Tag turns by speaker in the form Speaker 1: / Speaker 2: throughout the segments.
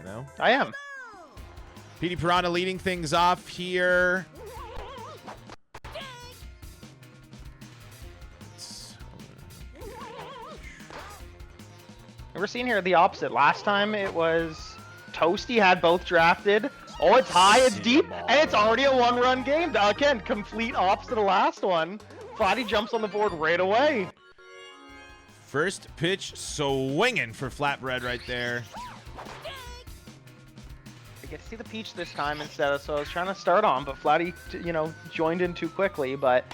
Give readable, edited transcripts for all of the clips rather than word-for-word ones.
Speaker 1: you know?
Speaker 2: I am.
Speaker 1: PD Piranha leading things off here.
Speaker 2: We're seeing here the opposite. Last time it was Toasty had both drafted. Oh, it's high, it's deep, and it's already a 1-run game. Again, complete opposite of the last one. Flatty jumps on the board right away.
Speaker 1: First pitch swinging for Flatbread right there.
Speaker 2: I get to see the Peach this time instead of, so I was trying to start on, but Flatty, you know, joined in too quickly. But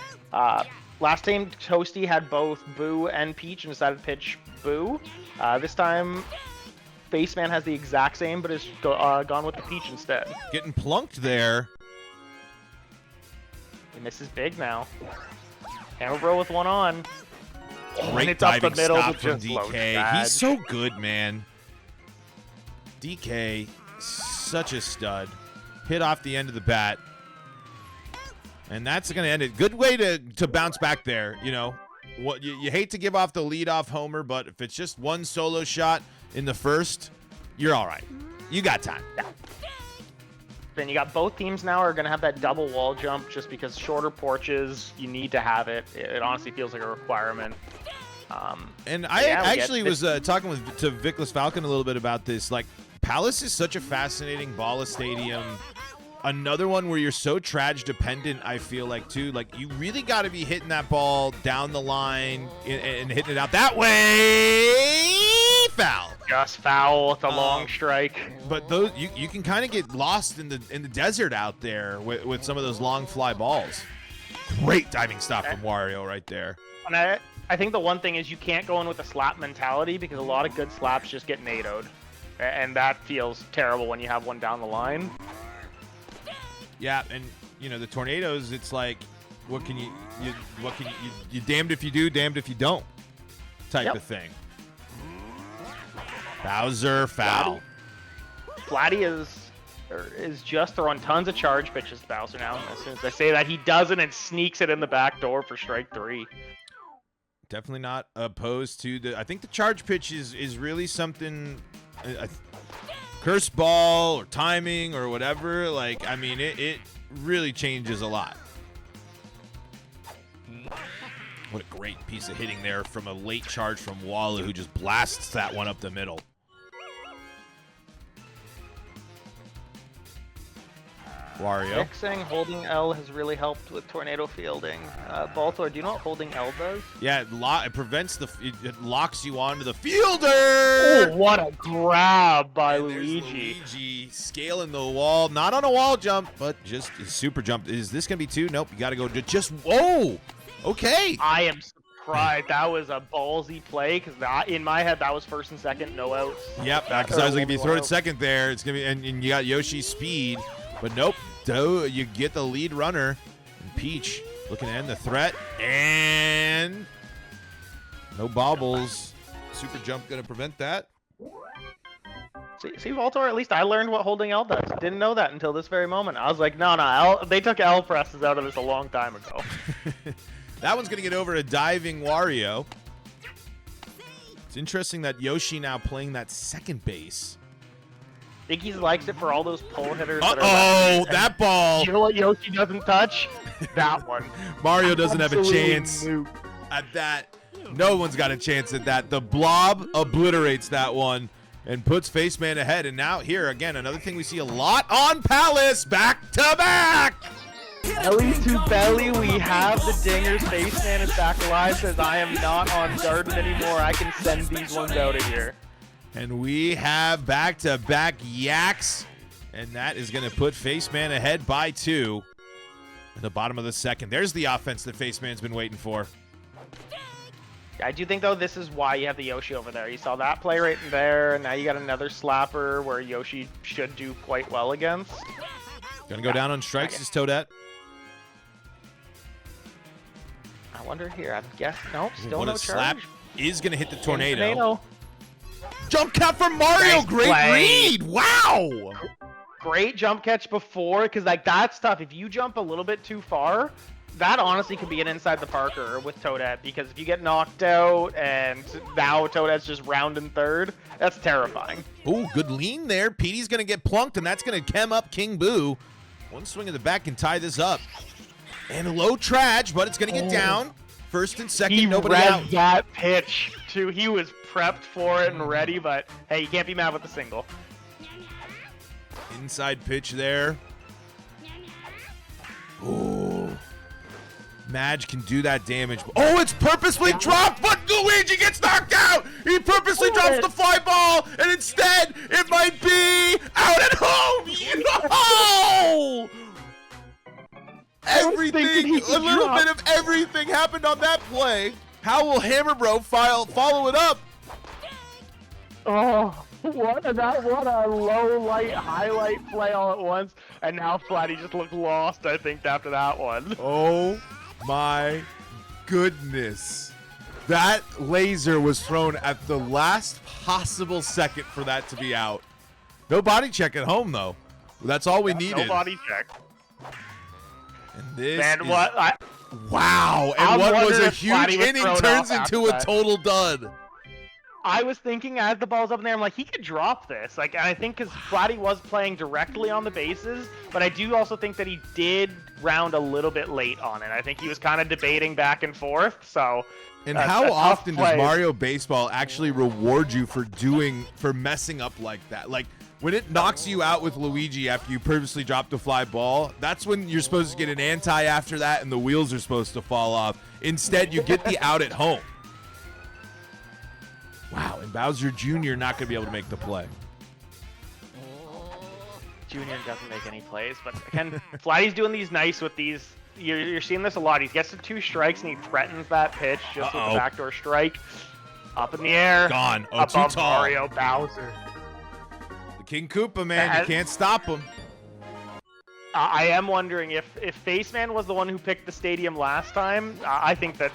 Speaker 2: last time Toasty had both Boo and Peach and decided to pitch Boo. This time Faceman has the exact same, but has gone with the Peach instead.
Speaker 1: Getting plunked there.
Speaker 2: He misses big now. Hammer Bro with one on.
Speaker 1: Great
Speaker 2: it's up the
Speaker 1: diving
Speaker 2: middle
Speaker 1: stop
Speaker 2: to
Speaker 1: from
Speaker 2: just load
Speaker 1: DK.
Speaker 2: dodge.
Speaker 1: He's so good, man. DK, such a stud. Hit off the end of the bat. And that's going to end it. Good way to bounce back there, you know. What you hate to give off the leadoff homer, but if it's just one solo shot in the first, you're all right. You got time.
Speaker 2: Yeah. Then you got both teams now are going to have that double wall jump just because shorter porches, you need to have it. It honestly feels like a requirement.
Speaker 1: And I actually was talking to Vickless Falcon a little bit about this. Like, Palace is such a fascinating Balla stadium. Another one where you're so Traj dependent, I feel like, too. Like, you really got to be hitting that ball down the line and hitting it out that way. Foul.
Speaker 2: Just foul with a long strike.
Speaker 1: But those you can kind of get lost in the desert out there with some of those long fly balls. Great diving stop from Wario right there.
Speaker 2: And I think the one thing is you can't go in with a slap mentality because a lot of good slaps just get nadoed. And that feels terrible when you have one down the line.
Speaker 1: Yeah, and you know the tornadoes. It's like, you damned if you do, damned if you don't, type of thing. Bowser foul.
Speaker 2: Flatty is just throwing tons of charge pitches to Bowser now. As soon as I say that, he doesn't and sneaks it in the back door for strike 3.
Speaker 1: Definitely not opposed to the. I think the charge pitch is really something. Curse ball or timing or whatever. Like, I mean, it really changes a lot. What a great piece of hitting there from a late charge from Walla, who just blasts that one up the middle. Wario.
Speaker 2: Fixing holding L has really helped with tornado fielding. Baltor, do you know what holding L does?
Speaker 1: Yeah, it prevents it locks you onto the fielder.
Speaker 2: Oh, what a grab by Luigi.
Speaker 1: Luigi scaling the wall, not on a wall jump, but just a super jump. Is this gonna be 2? Nope, you got to go to just. Whoa. Okay.
Speaker 2: I am surprised. That was a ballsy play because in my head that was first and second, no outs.
Speaker 1: Yep, because I was like, if you throw it second there, it's gonna be, and you got Yoshi's speed, but nope. You get the lead runner. And Peach looking to end the threat, and no bobbles. Super jump gonna prevent that.
Speaker 2: See, Baltor, at least I learned what holding L does. Didn't know that until this very moment. I was like, no, they took L presses out of this a long time ago.
Speaker 1: That one's going to get over a diving Wario. It's interesting that Yoshi now playing that second base.
Speaker 2: I think he likes it for all those pull hitters.
Speaker 1: Uh-oh, that ball.
Speaker 2: You know what Yoshi doesn't touch? That one.
Speaker 1: Mario doesn't have a chance at that. No one's got a chance at that. The blob obliterates that one and puts Faceman ahead. And now here, again, another thing we see a lot on Palace, back to back.
Speaker 2: Belly to belly, we have the dingers. Faceman is back alive, says I am not on garden anymore. I can send these ones out of here.
Speaker 1: And we have back-to-back yaks. And that is going to put Faceman ahead by 2 in the bottom of the second. There's the offense that Faceman's been waiting for.
Speaker 2: I do think, though, this is why you have the Yoshi over there. You saw that play right in there, and now you got another slapper where Yoshi should do quite well against.
Speaker 1: Gonna go down on strikes is Toadette.
Speaker 2: I wonder here. I guess nope. Still
Speaker 1: What
Speaker 2: no
Speaker 1: a
Speaker 2: charge.
Speaker 1: slap is gonna hit the tornado.
Speaker 2: Tornado.
Speaker 1: Jump cut from Mario.
Speaker 2: Nice
Speaker 1: Great
Speaker 2: play.
Speaker 1: read. Wow.
Speaker 2: Great jump catch before, because like that's tough. If you jump a little bit too far, that honestly could be an inside the Parker with Toadette, because if you get knocked out and now Toadette's just rounding third, that's terrifying.
Speaker 1: Ooh, good lean there. Petey's going to get plunked, and that's going to chem up King Boo. One swing of the bat can tie this up. And a low trage, but it's going to get down. First and second, nobody out.
Speaker 2: He read that pitch, too. He was prepped for it and ready, but hey, you can't be mad with the single.
Speaker 1: Inside pitch there. Ooh. Madge can do that damage. Oh, it's purposely dropped, but Luigi gets knocked out. He purposely drops the fly ball, and instead, it might be out at home. No! Everything, a little bit of everything happened on that play. How will Hammerbro follow it up?
Speaker 2: Oh, what a low light highlight play all at once, and now Flatty just looked lost, I think, after that one.
Speaker 1: Oh my goodness. That laser was thrown at the last possible second for that to be out. No body check at home, though. That's all we needed.
Speaker 2: No body check.
Speaker 1: And this wow. And what was a huge inning turns into a total dud.
Speaker 2: I was thinking as the ball's up in there, I'm like, he could drop this. Like, and I think because Flatty was playing directly on the bases, but I do also think that he did round a little bit late on it. I think he was kind of debating back and forth. So,
Speaker 1: and how often does Mario Baseball actually reward you for messing up like that? Like, when it knocks you out with Luigi after you purposely dropped a fly ball, that's when you're supposed to get an anti after that and the wheels are supposed to fall off. Instead, you get the out at home. Wow, and Bowser Jr. not going to be able to make the play.
Speaker 2: Junior doesn't make any plays, but again, Flatty's doing these nice with these. You're seeing this a lot. He gets to 2 strikes and he threatens that pitch just with the backdoor strike. Up in the air.
Speaker 1: Gone. Oh,
Speaker 2: above
Speaker 1: too tall.
Speaker 2: Mario Bowser.
Speaker 1: The King Koopa, man. You can't stop him.
Speaker 2: I am wondering if Faceman was the one who picked the stadium last time. I think that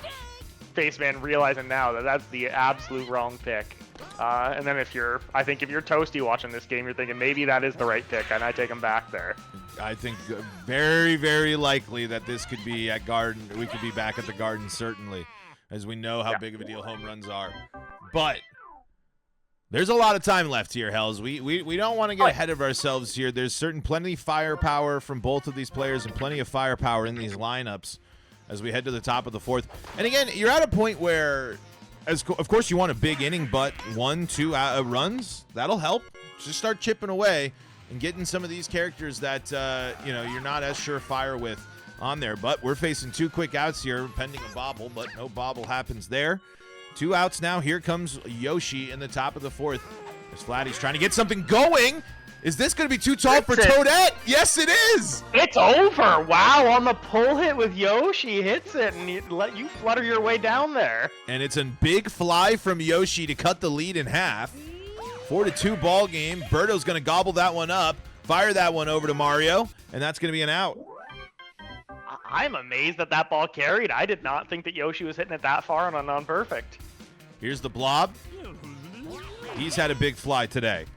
Speaker 2: Faceman realizing now that that's the absolute wrong pick. And then if you're Toasty watching this game, you're thinking maybe that is the right pick, and I take him back there.
Speaker 1: I think very, very likely that this could be at Garden. We could be back at the Garden, certainly, as we know how big of a deal home runs are. But there's a lot of time left here, Hells. We don't want to get ahead of ourselves here. There's plenty firepower from both of these players and plenty of firepower in these lineups as we head to the top of the 4th. And again, you're at a point where, of course, you want a big inning, but 1-2 runs, that'll help. Just start chipping away and getting some of these characters that you're not as surefire with on there. But we're facing 2 quick outs here, pending a bobble, but no bobble happens there. 2 outs now. Here comes Yoshi in the top of the 4th. As Flatty's trying to get something going. Is this going to be too tall for Toadette? Yes, it is.
Speaker 2: It's over. Wow, on the pull hit with Yoshi, hits it, and let you flutter your way down there.
Speaker 1: And it's a big fly from Yoshi to cut the lead in half. 4-2 ball game. Birdo's going to gobble that one up, fire that one over to Mario, and that's going to be an out.
Speaker 2: I'm amazed that that ball carried. I did not think that Yoshi was hitting it that far on a non-perfect.
Speaker 1: Here's the Blob. He's had a big fly today.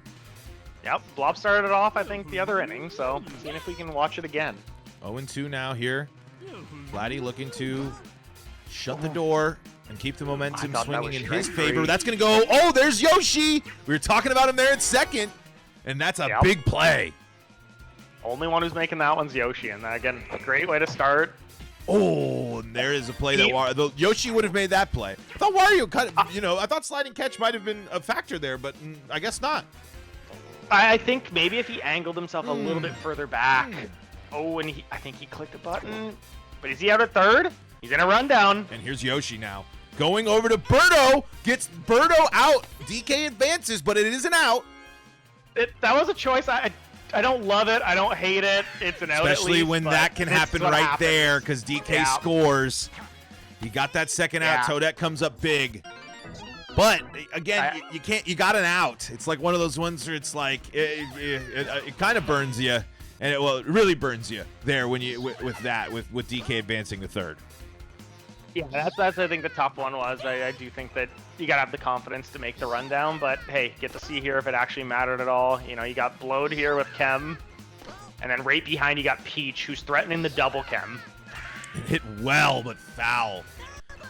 Speaker 2: Yep, Blob started it off, I think, the other inning, so seeing if we can watch it again.
Speaker 1: 0-2 now here. Flatty looking to shut the door and keep the momentum swinging in his favor. That's going to go. Oh, there's Yoshi. We were talking about him there at second, and that's a big play.
Speaker 2: Only one who's making that one's Yoshi, and again, a great way to start.
Speaker 1: Oh, and there is a play that Yoshi would have made that play. I thought Wario I thought sliding catch might have been a factor there, but I guess not.
Speaker 2: I think maybe if he angled himself a little bit further back. Oh, and I think he clicked a button. But is he out at third? He's in a rundown.
Speaker 1: And here's Yoshi now. Going over to Birdo. Gets Birdo out. DK advances, but it is an out.
Speaker 2: That was a choice. I don't love it. I don't hate it. It's an out at least.
Speaker 1: Especially when that can happen right there because DK scores. He got that second out. Toadette comes up big. But again, you got an out. It's like one of those ones where it's like it kind of burns you, and it really burns you there when you with DK advancing to third.
Speaker 2: Yeah, that's I think the tough one was. I do think that you gotta have the confidence to make the rundown, but hey, get to see here if it actually mattered at all. You got Blowed here with Chem, and then right behind you got Peach, who's threatening the double Chem.
Speaker 1: Hit well, but foul.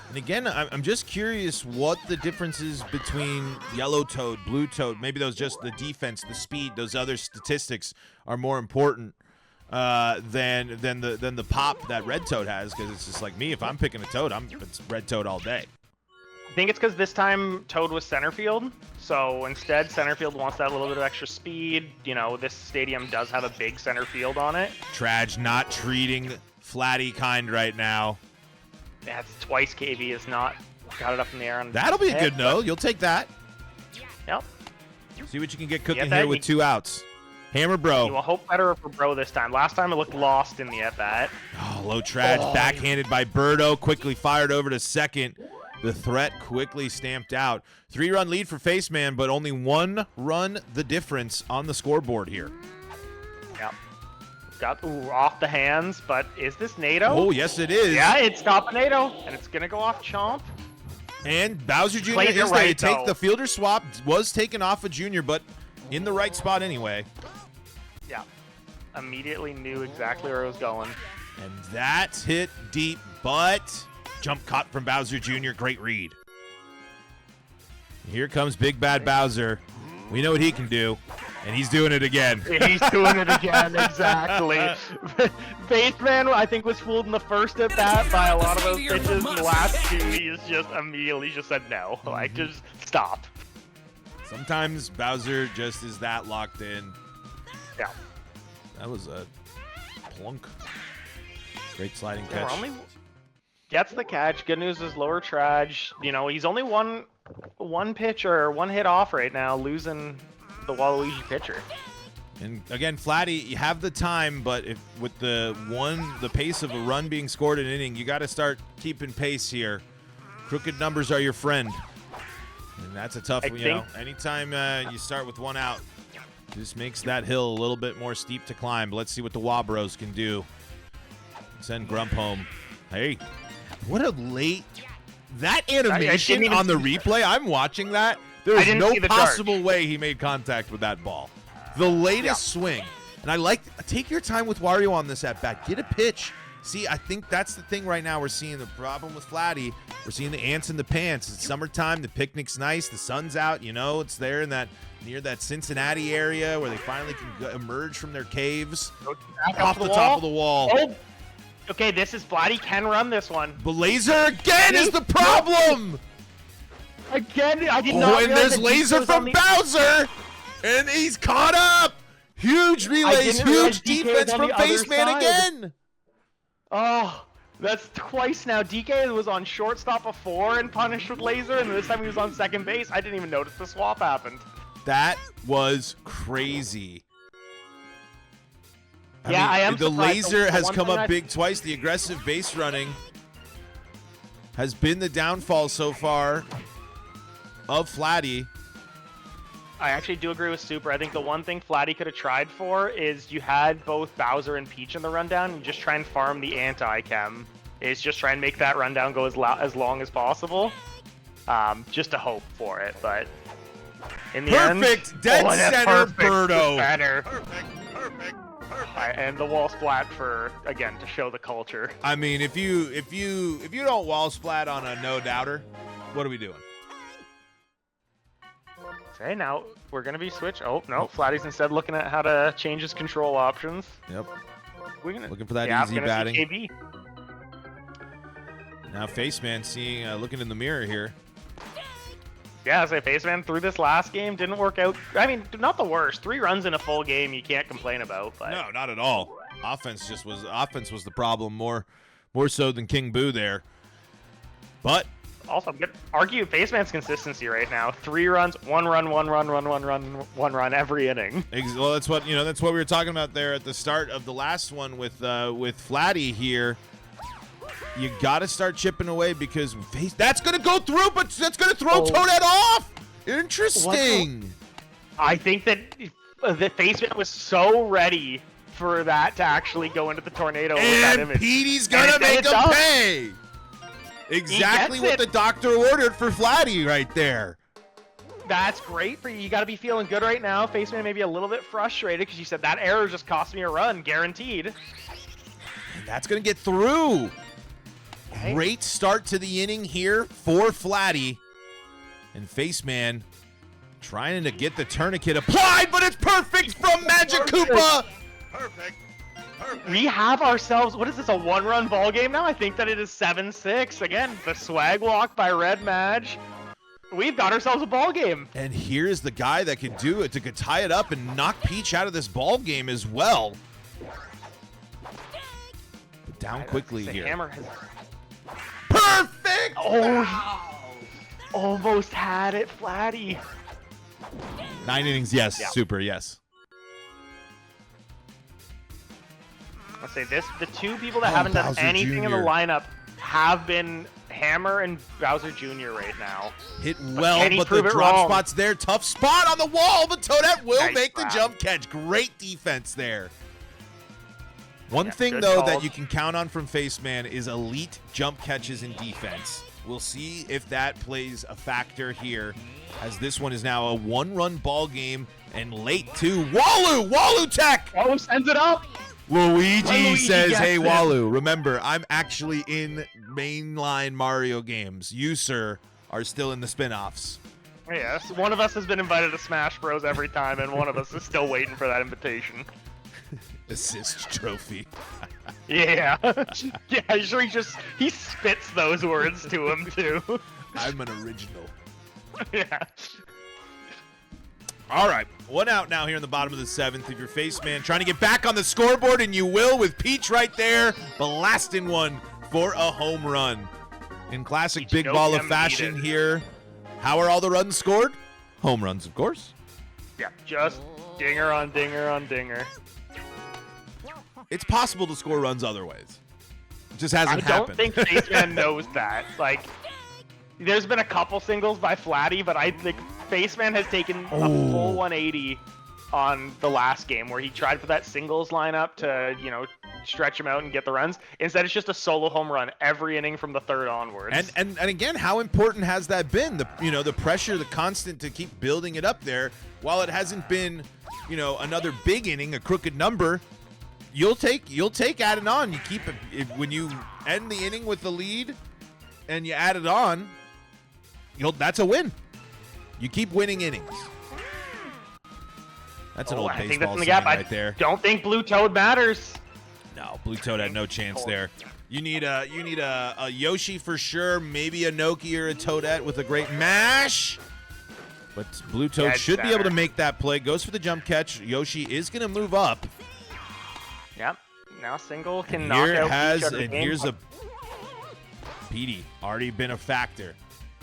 Speaker 1: And again, I'm just curious what the difference is between yellow toad, blue toad. Maybe those just the defense, the speed, those other statistics are more important than the pop that red toad has. Because it's just like me, if I'm picking a toad, it's red toad all day.
Speaker 2: I think it's because this time Toad was center field, so instead center field wants that little bit of extra speed. You know, this stadium does have a big center field on it.
Speaker 1: Traj not treating Flatty kind right now.
Speaker 2: That's twice KB has not got it up in the air.
Speaker 1: That'll be a good no. You'll take that.
Speaker 2: Yep.
Speaker 1: See what you can get cooking here with 2 outs. Hammer Bro.
Speaker 2: You will hope better for Bro this time. Last time it looked lost in the at-bat.
Speaker 1: Oh, low Traj backhanded by Birdo. Quickly fired over to second. The threat quickly stamped out. 3-run lead for Faceman, but only 1 run the difference on the scoreboard here.
Speaker 2: Yep. Got off the hands, but is this NATO?
Speaker 1: Oh, yes it is.
Speaker 2: Yeah, it's top NATO, and it's going to go off Chomp.
Speaker 1: And Bowser Jr. is there to take the fielder swap. Was taken off a Junior, but in the right spot anyway.
Speaker 2: Yeah. Immediately knew exactly where it was going.
Speaker 1: And that's hit deep, but jump caught from Bowser Jr. Great read. Here comes Big Bad Bowser. We know what he can do, and he's doing it again.
Speaker 2: He's doing it again, exactly. Faceman, I think, was fooled in the first at bat by a lot of those pitches. In the last 2, he's just immediately just said no. Like, just stop.
Speaker 1: Sometimes Bowser just is that locked in.
Speaker 2: Yeah.
Speaker 1: That was a plunk. Great sliding catch.
Speaker 2: Gets the catch. Good news is lower Traj. You know, he's only one pitch or 1 hit off right now, losing the Waluigi pitcher.
Speaker 1: And again, Flatty, you have the time, but if with the pace of a run being scored in an inning, you got to start keeping pace here. Crooked numbers are your friend, and that's a tough one. You know, anytime you start with 1 out, just makes that hill a little bit more steep to climb. But let's see what the Wabros can do. Send Grump home. Hey, what a late. That animation on the replay, I'm watching that. There's no possible way he made contact with that ball. The latest swing. And I take your time with Wario on this at bat. Get a pitch. See, I think that's the thing right now. We're seeing the problem with Flatty. We're seeing the ants in the pants. It's summertime. The picnic's nice. The sun's out. You know, it's there in near that Cincinnati area where they finally can emerge from their caves. Off the top of the wall.
Speaker 2: Oh. Okay, this is Flatty can run this one.
Speaker 1: But Laser again is the problem.
Speaker 2: Again, I did not.
Speaker 1: Oh, and there's Laser from Bowser, and he's caught up. Huge relays, huge defense from Faceman again.
Speaker 2: Oh, that's twice now. DK was on shortstop before and punished with Laser, and this time he was on second base. I didn't even notice the swap happened.
Speaker 1: That was crazy.
Speaker 2: I am
Speaker 1: the
Speaker 2: surprised.
Speaker 1: Laser has come up big twice. The aggressive base running has been the downfall so far of Flatty.
Speaker 2: I actually do agree with Super. I think the one thing Flatty could have tried for is you had both Bowser and Peach in the rundown, and just try and farm the anti-chem. Is just try and make that rundown go as long as possible. Just to hope for it, but in the end,
Speaker 1: dead center, Birdo.
Speaker 2: Perfect. And the wall splat again to show the culture.
Speaker 1: I mean, if you don't wall splat on a no doubter, what are we doing?
Speaker 2: Okay, now we're gonna be switched. Oh no, Flatty's instead looking at how to change his control options.
Speaker 1: Yep. Looking for that easy batting.
Speaker 2: KB.
Speaker 1: Now Faceman looking in the mirror here.
Speaker 2: Yeah, I say Faceman through this last game didn't work out. I mean, not the worst. 3 runs in a full game you can't complain about. But
Speaker 1: no, not at all. Offense was the problem more so than King Boo there. But
Speaker 2: also, I'm gonna argue Faceman's consistency right now. 3 runs, 1 run, 1 run, 1 run every inning.
Speaker 1: Well, that's what we were talking about there at the start of the last one with Flatty here. You got to start chipping away because that's going to go through, but that's going to throw Toadette off. Interesting.
Speaker 2: I think that the Faceman was so ready for that to actually go into the tornado with that image.
Speaker 1: And Petey's going to make him pay. Exactly what the doctor ordered for Flatty right there.
Speaker 2: That's great for you. You got to be feeling good right now. Faceman may be a little bit frustrated because you said that error just cost me a run, guaranteed.
Speaker 1: And that's going to get through. Great start to the inning here for Flatty. And Faceman trying to get the tourniquet applied, but it's perfect from Magic Koopa.
Speaker 3: Perfect.
Speaker 2: We have ourselves, what is this, a one-run ball game now? I think that it is 7-6. Again, the swag walk by Red Madge. We've got ourselves a ball game.
Speaker 1: And here's the guy that could do it, could tie it up and knock Peach out of this ball game as well. But down quickly
Speaker 2: The
Speaker 1: here.
Speaker 2: hammer has...
Speaker 1: Perfect!
Speaker 2: Oh, he almost had it, Flatty.
Speaker 1: 9 innings, yes.
Speaker 2: Yeah.
Speaker 1: Super, yes.
Speaker 2: Let's say this: the two people that haven't done
Speaker 1: Bowser
Speaker 2: anything in the
Speaker 1: Jr.
Speaker 2: lineup have been Hammer and Bowser Jr. right now.
Speaker 1: Hit well,
Speaker 2: Can he
Speaker 1: but the
Speaker 2: prove it
Speaker 1: drop
Speaker 2: wrong?
Speaker 1: spot's there. Tough spot on the wall, but Toadette will
Speaker 2: Nice
Speaker 1: make the
Speaker 2: grab.
Speaker 1: jump catch. Great defense there. One
Speaker 2: Yeah,
Speaker 1: thing,
Speaker 2: good
Speaker 1: though,
Speaker 2: calls.
Speaker 1: that you can count on from Faceman is elite jump catches in defense. We'll see if that plays a factor here, as this one is now a one-run ball game and late to Walu Tech.
Speaker 2: Oh, sends it up.
Speaker 1: Luigi says,
Speaker 2: gets
Speaker 1: hey,
Speaker 2: it.
Speaker 1: Walu, remember, I'm actually in mainline Mario games. You, sir, are still in the spin-offs.
Speaker 2: Yes, one of us has been invited to Smash Bros. Every time, and one of us is still waiting for that invitation.
Speaker 1: Assist trophy.
Speaker 2: Yeah. Yeah, sure, he spits those words to him, too.
Speaker 1: I'm an original.
Speaker 2: Yeah.
Speaker 1: All right, one out now here in the bottom of the 7th. If you're Faceman trying to get back on the scoreboard, and you will with Peach right there, blasting one for a home run. In classic
Speaker 2: Peach,
Speaker 1: Big
Speaker 2: no
Speaker 1: Balla
Speaker 2: gem
Speaker 1: fashion
Speaker 2: needed.
Speaker 1: here, how are all the runs scored? Home runs, of course.
Speaker 2: Yeah, just dinger on dinger on dinger.
Speaker 1: It's possible to score runs other ways. It just
Speaker 2: I
Speaker 1: hasn't
Speaker 2: don't
Speaker 1: happened.
Speaker 2: think Faceman knows that. Like, there's been a couple singles by Flatty, but I think Faceman has taken a full 180 on the last game where he tried for that singles lineup to, stretch him out and get the runs. Instead, it's just a solo home run every inning from the third onwards.
Speaker 1: And again, how important has that been? The pressure, the constant to keep building it up there. While it hasn't been, another big inning, a crooked number, you'll take adding on. You keep it when you end the inning with the lead, and you add it on. That's a win. You keep winning innings. That's an old
Speaker 2: I think
Speaker 1: baseball
Speaker 2: that's in the
Speaker 1: saying
Speaker 2: gap.
Speaker 1: right there.
Speaker 2: I don't think Blue Toad matters.
Speaker 1: No, Blue Toad had no chance there. You need a Yoshi for sure, maybe a Noki or a Toadette with a great mash. But Blue Toad
Speaker 2: Dead
Speaker 1: should be able to
Speaker 2: center.
Speaker 1: make that play. Goes for the jump catch. Yoshi is going to move up.
Speaker 2: Yep. Now single can knock
Speaker 1: Here
Speaker 2: out
Speaker 1: it has,
Speaker 2: Peach out of the
Speaker 1: and
Speaker 2: game.
Speaker 1: here's a Petey. Already been a factor.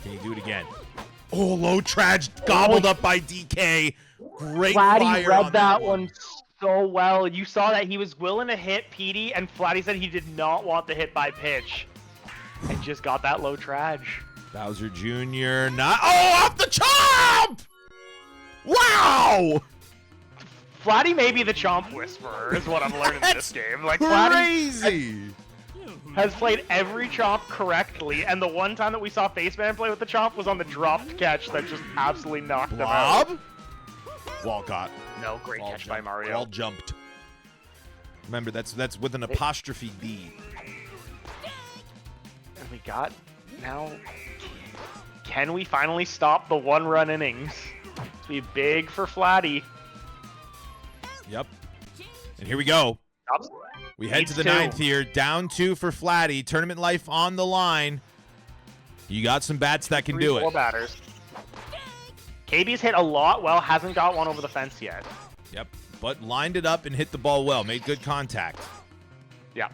Speaker 1: Can he do it again? Oh, low traj gobbled up by DK. Great
Speaker 2: Flatty
Speaker 1: fire
Speaker 2: read
Speaker 1: on
Speaker 2: that one so well. You saw that he was willing to hit Petey, and Flatty said he did not want the hit by pitch, and just got that low traj.
Speaker 1: Bowser Jr. not. Oh, off the chomp! Wow!
Speaker 2: Flatty may be the chomp whisperer, is what I'm learning in this game. Like, Flatty
Speaker 1: Crazy!
Speaker 2: has played every chomp correctly, and the one time that we saw Faceman play with the chomp was on the dropped catch that just absolutely knocked him out.
Speaker 1: Blob? Walcott.
Speaker 2: No, great
Speaker 1: Wall
Speaker 2: catch by
Speaker 1: jumped.
Speaker 2: Mario.
Speaker 1: Wall jumped. Remember, that's with an apostrophe D.
Speaker 2: And we got now. Can we finally stop the one-run innings? It's be big for Flatty.
Speaker 1: Yep. And here we go.
Speaker 2: Oops.
Speaker 1: We head to the
Speaker 2: Needs
Speaker 1: 9th here. Down 2 for Flatty. Tournament life on the line. You got some bats that can do
Speaker 2: Four
Speaker 1: it.
Speaker 2: batters. KB's hit a lot well, hasn't got one over the fence yet.
Speaker 1: Yep. But lined it up and hit the ball well. Made good contact.
Speaker 2: Yeah.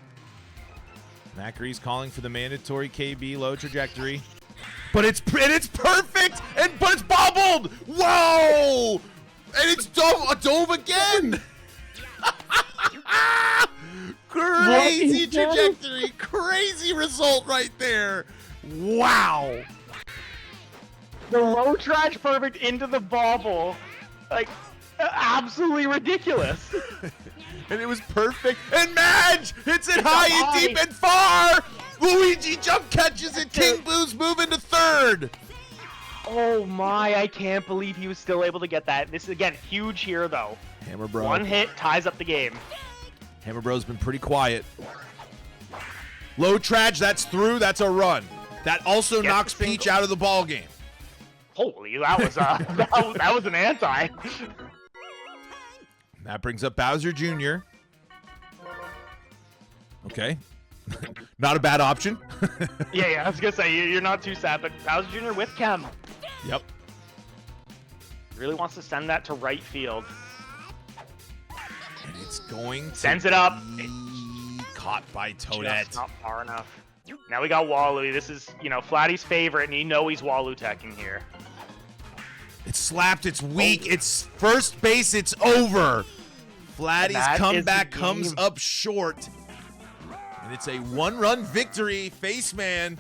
Speaker 1: Macary's calling for the mandatory KB low trajectory. But it's perfect! But it's bobbled! Whoa! And it's dove again! Crazy trajectory! Crazy result right there! Wow!
Speaker 2: The low trash perfect into the bobble. Like, absolutely ridiculous.
Speaker 1: And it was perfect. And Madge hits it high and deep and far! Luigi jump catches it. King Boo's moving to third.
Speaker 2: Oh my, I can't believe he was still able to get that. This is, again, huge here, though.
Speaker 1: Hammer Bro.
Speaker 2: One hit ties up the game.
Speaker 1: Hammer Bro's been pretty quiet. Low Traj, that's through. That's a run. That also
Speaker 2: Gets
Speaker 1: knocks
Speaker 2: the
Speaker 1: Peach
Speaker 2: single.
Speaker 1: out of the ball game.
Speaker 2: Holy, that was that was an anti.
Speaker 1: That brings up Bowser Jr. Okay. Not a bad option.
Speaker 2: Yeah, I was gonna say you're not too sad, but Bowser Jr. with Chem
Speaker 1: Yep.
Speaker 2: really wants to send that to right field.
Speaker 1: And it's going to
Speaker 2: Sends it up.
Speaker 1: be caught by
Speaker 2: Just
Speaker 1: Toadette.
Speaker 2: not far enough. Now we got Walu. This is, Flatty's favorite, and you know he's Walu teching here.
Speaker 1: It's slapped. It's weak. It's first base. It's over. Flatty's
Speaker 2: That is
Speaker 1: comeback
Speaker 2: the
Speaker 1: comes
Speaker 2: game.
Speaker 1: up short. And it's a one-run victory. Faceman